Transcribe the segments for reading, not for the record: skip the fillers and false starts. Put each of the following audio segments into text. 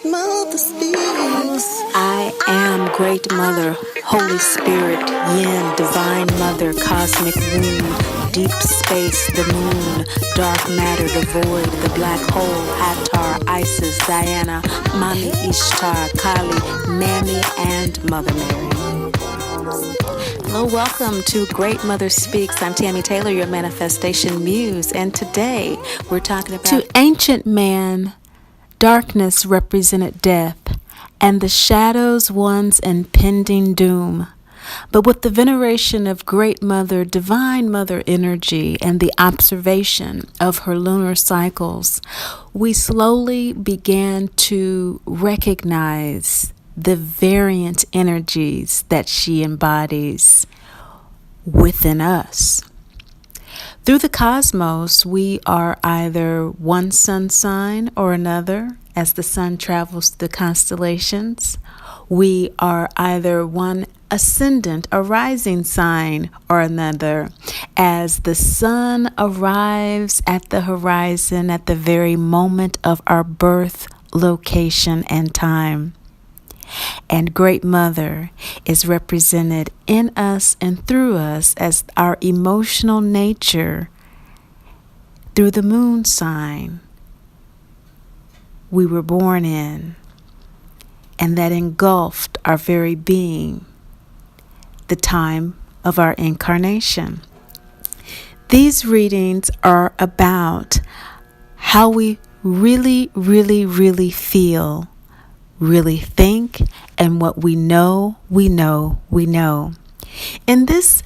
Great Mother speaks. I am Great Mother, Holy Spirit, Yin, Divine Mother, Cosmic Womb, Deep Space, the Moon, Dark Matter, the Void, the Black Hole, Hathor, Isis, Diana, Mami Ishtar, Kali, Mammy, and Mother Mary. Hello, welcome to Great Mother Speaks. I'm Tammy Taylor, your manifestation muse, and today we're talking about... To ancient man, darkness represented death, and the shadows one's impending doom. But with the veneration of Great Mother, Divine Mother energy, and the observation of her lunar cycles, we slowly began to recognize the variant energies that she embodies within us. Through the cosmos, we are either one sun sign or another. As the sun travels through the constellations, we are either one ascendant, a rising sign, or another. As the sun arrives at the horizon at the very moment of our birth, location, and time. And Great Mother is represented in us and through us as our emotional nature through the moon sign we were born in, and that engulfed our very being, the time of our incarnation. These readings are about how we really feel, really think, and what we know. In this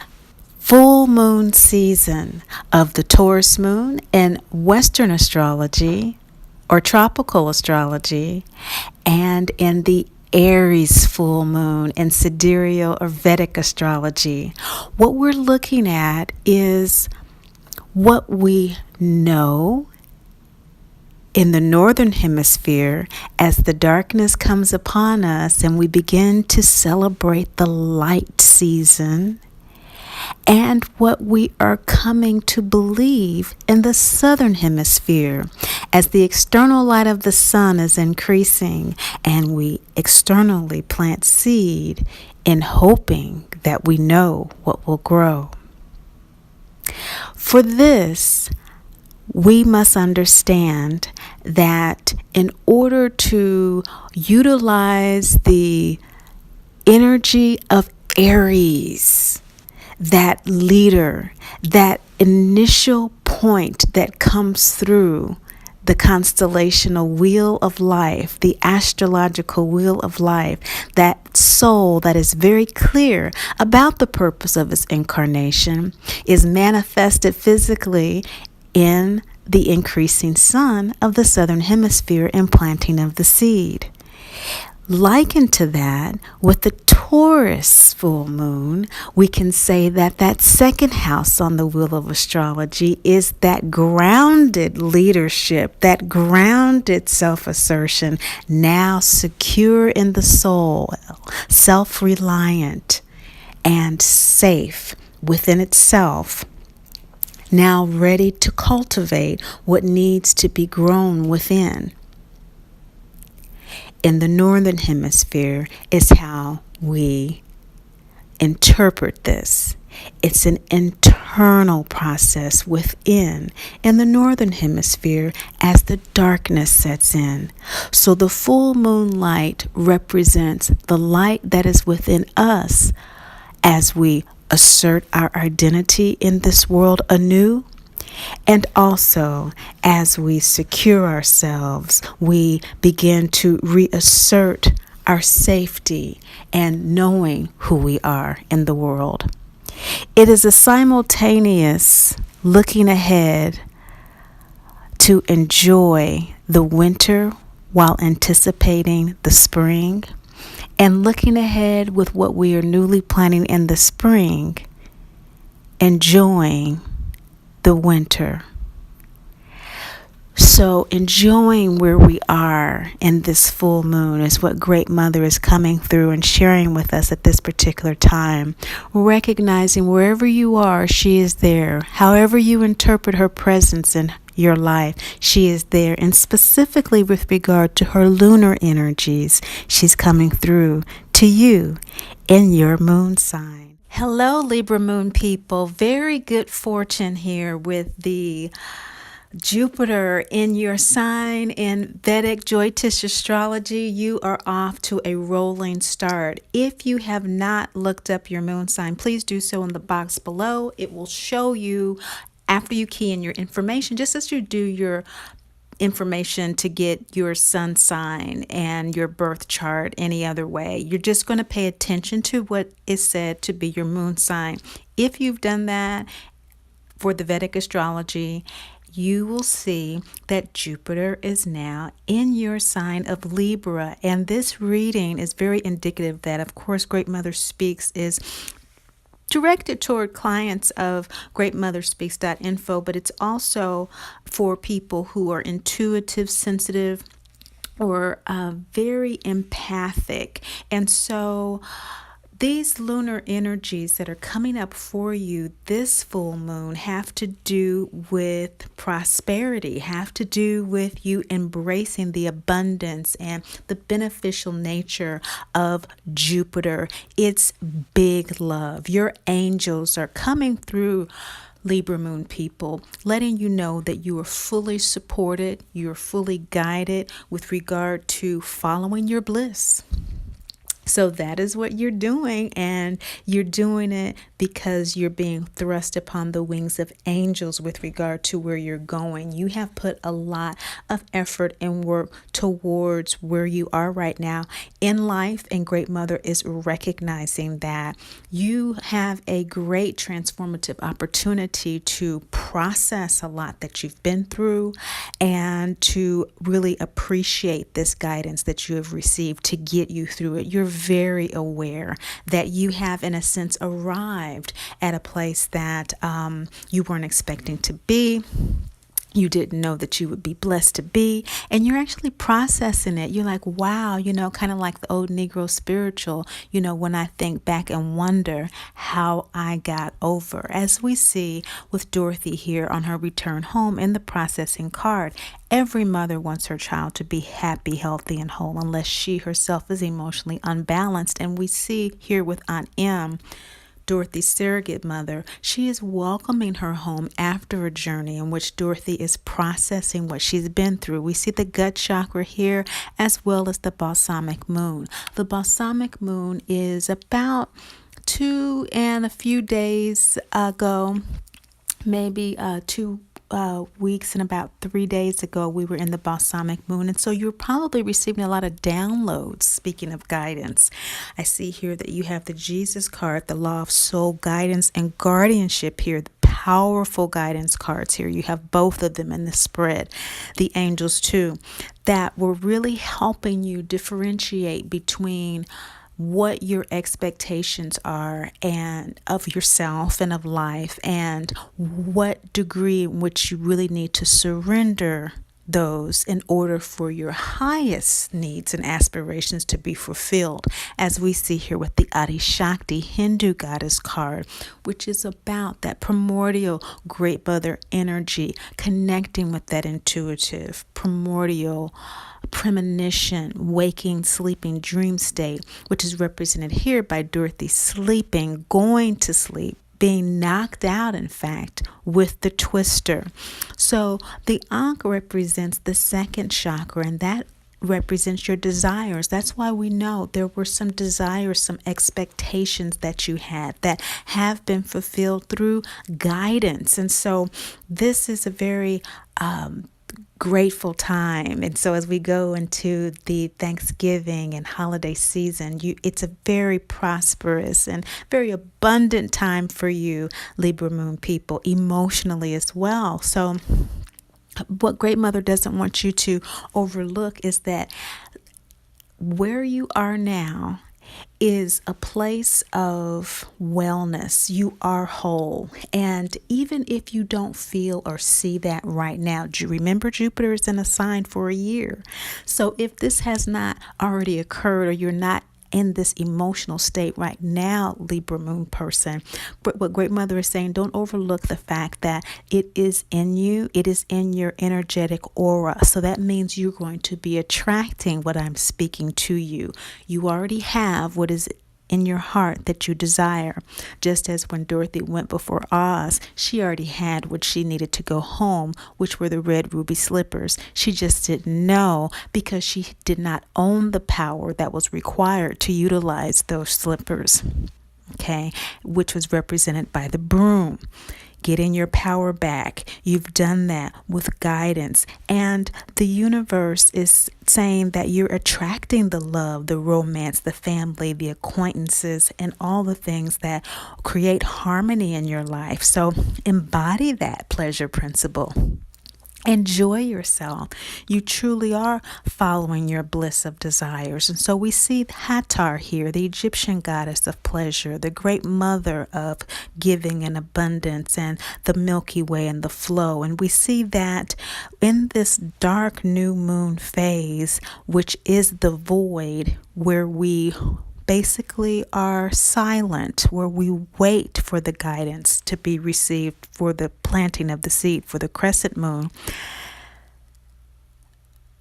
full moon season of the Taurus moon in Western astrology or tropical astrology, and in the Aries full moon in sidereal or Vedic astrology, what we're looking at is what we know in the northern hemisphere as the darkness comes upon us and we begin to celebrate the light season, and what we are coming to believe in the southern hemisphere as the external light of the sun is increasing and we externally plant seed in hoping that we know what will grow. For this, we must understand that in order to utilize the energy of Aries, that leader, that initial point that comes through the constellational wheel of life, the astrological wheel of life, that soul that is very clear about the purpose of its incarnation is manifested physically in the increasing sun of the southern hemisphere and planting of the seed. Likened to that, with the Taurus full moon, we can say that that second house on the wheel of astrology is that grounded leadership, that grounded self-assertion, now secure in the soul, self-reliant and safe within itself, now ready to cultivate what needs to be grown within. In the northern hemisphere is how we interpret this. It's an internal process within in the northern hemisphere as the darkness sets in. So the full moon light represents the light that is within us as we assert our identity in this world anew. And also, as we secure ourselves, we begin to reassert our safety and knowing who we are in the world. It is a simultaneous looking ahead to enjoy the winter while anticipating the spring, and looking ahead with what we are newly planning in the spring, enjoying the winter. So enjoying where we are in this full moon is what Great Mother is coming through and sharing with us at this particular time. Recognizing wherever you are, she is there. However you interpret her presence in your life. She is there, and specifically with regard to her lunar energies, she's coming through to you in your moon sign. Hello, Libra moon people. Very good fortune here with the Jupiter in your sign. In Vedic Jyotish astrology, you are off to a rolling start. If you have not looked up your moon sign, please do so in the box below. It will show you after you key in your information, just as you do your information to get your sun sign and your birth chart any other way. You're just going to pay attention to what is said to be your moon sign. If you've done that for the Vedic astrology, you will see that Jupiter is now in your sign of Libra. And this reading is very indicative that, of course, Great Mother Speaks is directed toward clients of greatmotherspeaks.info, but it's also for people who are intuitive, sensitive, or very empathic. And so these lunar energies that are coming up for you this full moon have to do with prosperity, have to do with you embracing the abundance and the beneficial nature of Jupiter. It's big love. Your angels are coming through, Libra moon people, letting you know that you are fully supported, you're fully guided with regard to following your bliss. So that is what you're doing, and you're doing it because you're being thrust upon the wings of angels with regard to where you're going. You have put a lot of effort and work towards where you are right now in life, and Great Mother is recognizing that. You have a great transformative opportunity to process a lot that you've been through and to really appreciate this guidance that you have received to get you through it. You're very aware that you have, in a sense, arrived at a place that you weren't expecting to be. You didn't know that you would be blessed to be, and you're actually processing it. You're like, wow, kind of like the old Negro spiritual, when I think back and wonder how I got over. As we see with Dorothy here on her return home in the processing card, every mother wants her child to be happy, healthy, and whole, unless she herself is emotionally unbalanced. And we see here with Aunt M, Dorothy's surrogate mother, she is welcoming her home after a journey in which Dorothy is processing what she's been through. We see the gut chakra here as well as the balsamic moon. The balsamic moon is about 2 and a few days ago, maybe 2 weeks and about 3 days ago, we were in the balsamic moon, and so you're probably receiving a lot of downloads. Speaking of guidance, I see here that you have the Jesus card, the law of soul guidance and guardianship here, the powerful guidance cards here. You have both of them in the spread, the angels too, that were really helping you differentiate between what your expectations are and of yourself and of life, and what degree in which you really need to surrender those in order for your highest needs and aspirations to be fulfilled, as we see here with the Adi Shakti Hindu goddess card, which is about that primordial Great Mother energy, connecting with that intuitive, primordial premonition, waking, sleeping, dream state, which is represented here by Dorothy sleeping, going to sleep, being knocked out, in fact, with the twister. So the Ankh represents the second chakra, and that represents your desires. That's why we know there were some desires, some expectations that you had that have been fulfilled through guidance. And so this is a very grateful time. And so as we go into the Thanksgiving and holiday season, it's a very prosperous and very abundant time for you, Libra moon people, emotionally as well. So what Great Mother doesn't want you to overlook is that where you are now is a place of wellness. You are whole. And even if you don't feel or see that right now, remember Jupiter is in a sign for a year. So if this has not already occurred, or you're not in this emotional state right now, Libra moon person. But what Great Mother is saying, don't overlook the fact that it is in you. It is in your energetic aura. So that means you're going to be attracting what I'm speaking to you. You already have what is in your heart that you desire. Just as when Dorothy went before Oz, she already had what she needed to go home, which were the red ruby slippers. She just didn't know because she did not own the power that was required to utilize those slippers, okay, which was represented by the broom. Getting your power back. You've done that with guidance. And the universe is saying that you're attracting the love, the romance, the family, the acquaintances, and all the things that create harmony in your life. So embody that pleasure principle. Enjoy yourself. You truly are following your bliss of desires. And so we see Hathor here, the Egyptian goddess of pleasure, the great mother of giving and abundance, and the Milky Way and the flow. And we see that in this dark new moon phase, which is the void, where we basically are silent, where we wait for the guidance to be received for the planting of the seed for the crescent moon.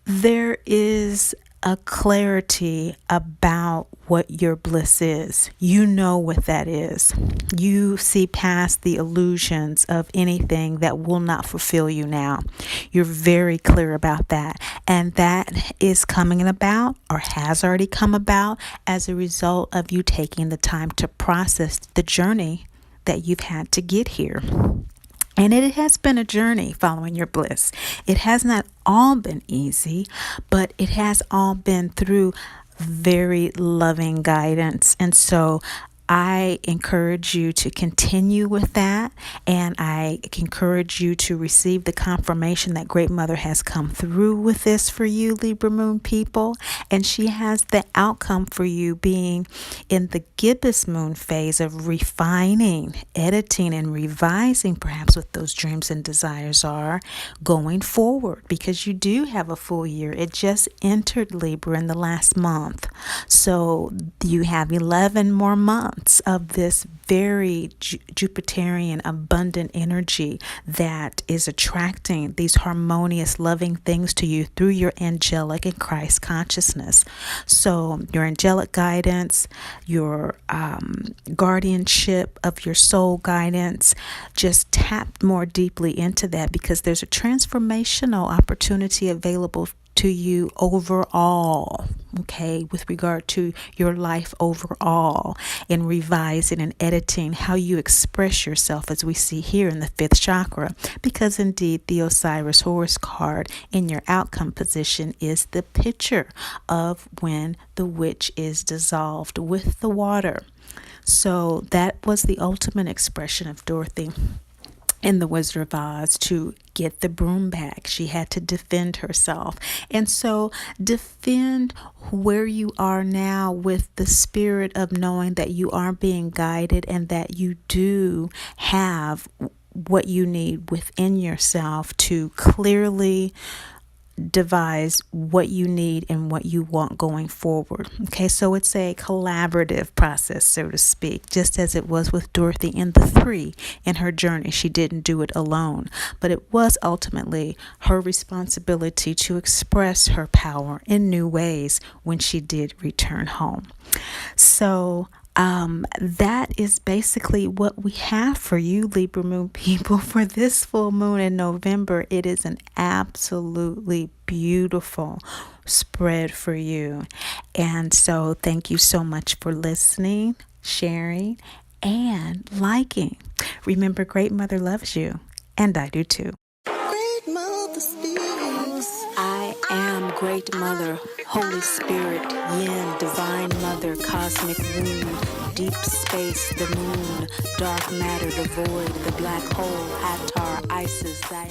There is a clarity about what your bliss is. You know what that is. You see past the illusions of anything that will not fulfill you now. You're very clear about that. And that is coming about, or has already come about, as a result of you taking the time to process the journey that you've had to get here. And it has been a journey following your bliss. It has not all been easy, but it has all been through very loving guidance. And so I encourage you to continue with that, and I encourage you to receive the confirmation that Great Mother has come through with this for you, Libra Moon people, and she has the outcome for you being in the gibbous moon phase of refining, editing, and revising perhaps what those dreams and desires are going forward, because you do have a full year. It just entered Libra in the last month, so you have 11 more months of this very Jupiterian abundant energy that is attracting these harmonious loving things to you through your angelic and Christ consciousness. So your angelic guidance, your guardianship of your soul guidance, just tap more deeply into that, because there's a transformational opportunity available to you overall, okay, with regard to your life overall, in revising and editing how you express yourself, as we see here in the 5th chakra, because indeed the Osiris Horus card in your outcome position is the picture of when the witch is dissolved with the water. So that was the ultimate expression of Dorothy in The Wizard of Oz, to get the broom back. She had to defend herself. And so defend where you are now with the spirit of knowing that you are being guided and that you do have what you need within yourself to clearly devise what you need and what you want going forward. Okay, so it's a collaborative process, so to speak, just as it was with Dorothy in the 3 in her journey. She didn't do it alone, but it was ultimately her responsibility to express her power in new ways when she did return home. So that is basically what we have for you, Libra Moon people, for this full moon in November. It is an absolutely beautiful spread for you. And so thank you so much for listening, sharing, and liking. Remember, Great Mother loves you, and I do too. Great Mother speaks. I am Great Mother, Holy Spirit, Yin, Divine Mother, Cosmic Womb, Deep Space, the Moon, Dark Matter, the Void, the Black Hole, Hathor, Isis,